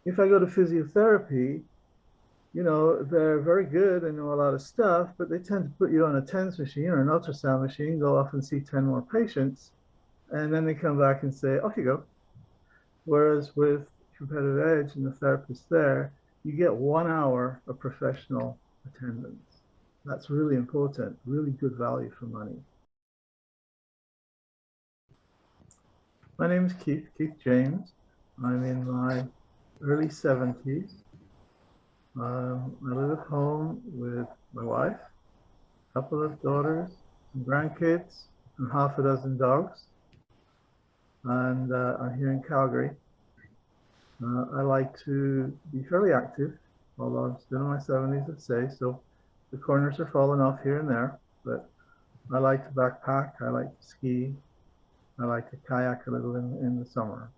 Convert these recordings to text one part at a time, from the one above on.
If I go to physiotherapy, they're very good. They know a lot of stuff, but they tend to put you on a TENS machine or an ultrasound machine, go off and see 10 more patients, and then they come back and say, off you go. Whereas with Competitive Edge and the therapist there, you get 1 hour of professional attendance. That's really important, really good value for money. My name is Keith James. I'm in my early 70s. I live at home with my wife, a couple of daughters, some grandkids, and half a dozen dogs. And I'm here in Calgary. I like to be fairly active, although I'm still in my 70s, I'd say. So the corners are falling off here and there. But I like to backpack. I like to ski. I like to kayak a little in the summer.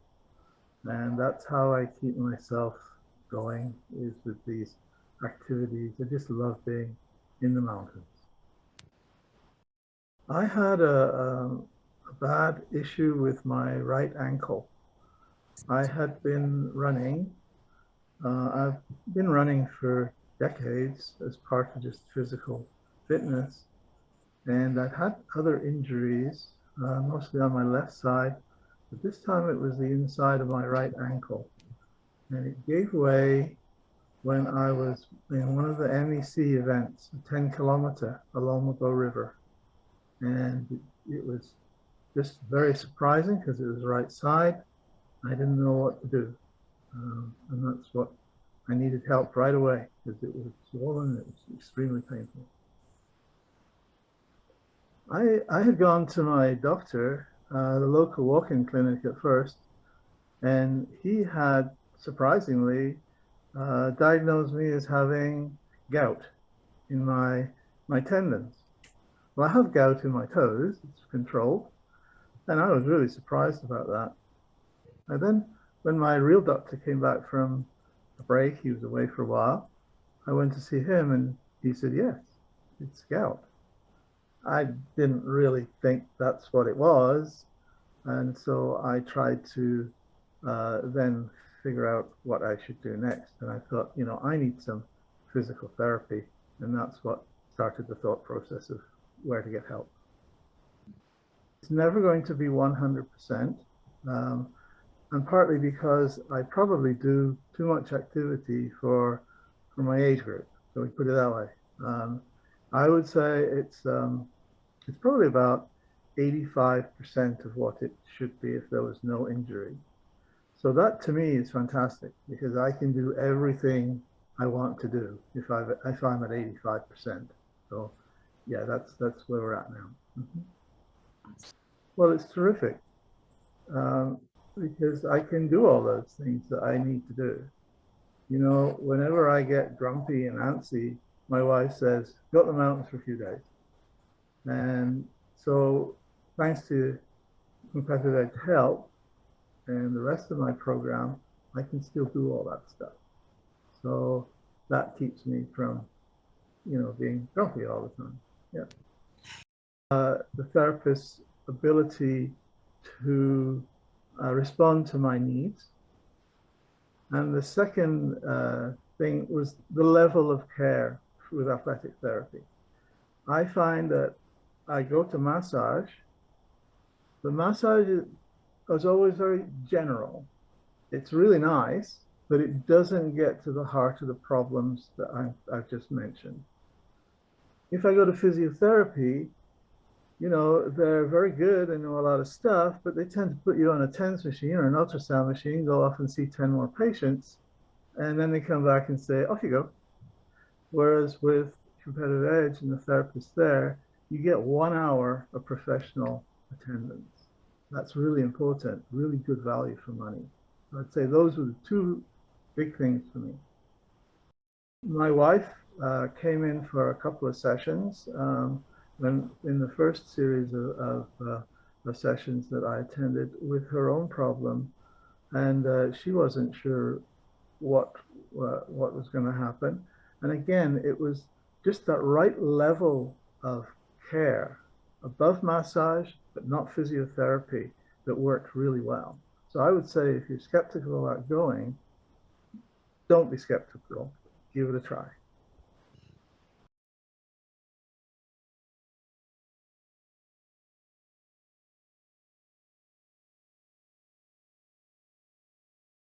And that's how I keep myself going, is with these activities. I just love being in the mountains. I had a bad issue with my right ankle. I had been running. I've been running for decades as part of just physical fitness. And I've had other injuries, mostly on my left side, but this time it was the inside of my right ankle. And it gave way when I was in one of the MEC events, a 10-kilometer along the Bow River. And it was just very surprising because it was the right side. I didn't know what to do. And that's what I needed help right away because it was swollen. It was extremely painful. I had gone to my doctor, the local walk-in clinic at first, and he had surprisingly diagnosed me as having gout in my tendons. Well, I have gout in my toes, it's controlled, and I was really surprised about that. And then when my real doctor came back from a break, he was away for a while, I went to see him and he said, yes, it's gout. I didn't really think that's what it was. And so I tried to then figure out what I should do next. And I thought, I need some physical therapy. And that's what started the thought process of where to get help. It's never going to be 100%. And partly because I probably do too much activity for my age group. So we put it that way. I would say it's probably about 85% of what it should be if there was no injury. So that to me is fantastic because I can do everything I want to do if I'm at 85%. So yeah, that's where we're at now. Mm-hmm. Well, it's terrific because I can do all those things that I need to do. Whenever I get grumpy and antsy, my wife says, go to the mountains for a few days. And so thanks to Competitive Edge Help and the rest of my program, I can still do all that stuff. So that keeps me from, being grumpy all the time. Yeah. The therapist's ability to respond to my needs. And the second thing was the level of care with athletic therapy. I find that I go to massage. The massage is always very general. It's really nice, but it doesn't get to the heart of the problems that I've just mentioned. If I go to physiotherapy, they're very good. They know a lot of stuff, but they tend to put you on a TENS machine or an ultrasound machine, go off and see 10 more patients, and then they come back and say, off you go. Whereas with Competitive Edge and the therapist there, you get 1 hour of professional attendance. That's really important, really good value for money. I'd say those were the two big things for me. My wife came in for a couple of sessions. When in the first series of sessions that I attended with her own problem, and she wasn't sure what was going to happen. And again, it was just that right level of care, above massage, but not physiotherapy, that worked really well. So I would say if you're skeptical about going, don't be skeptical. Give it a try.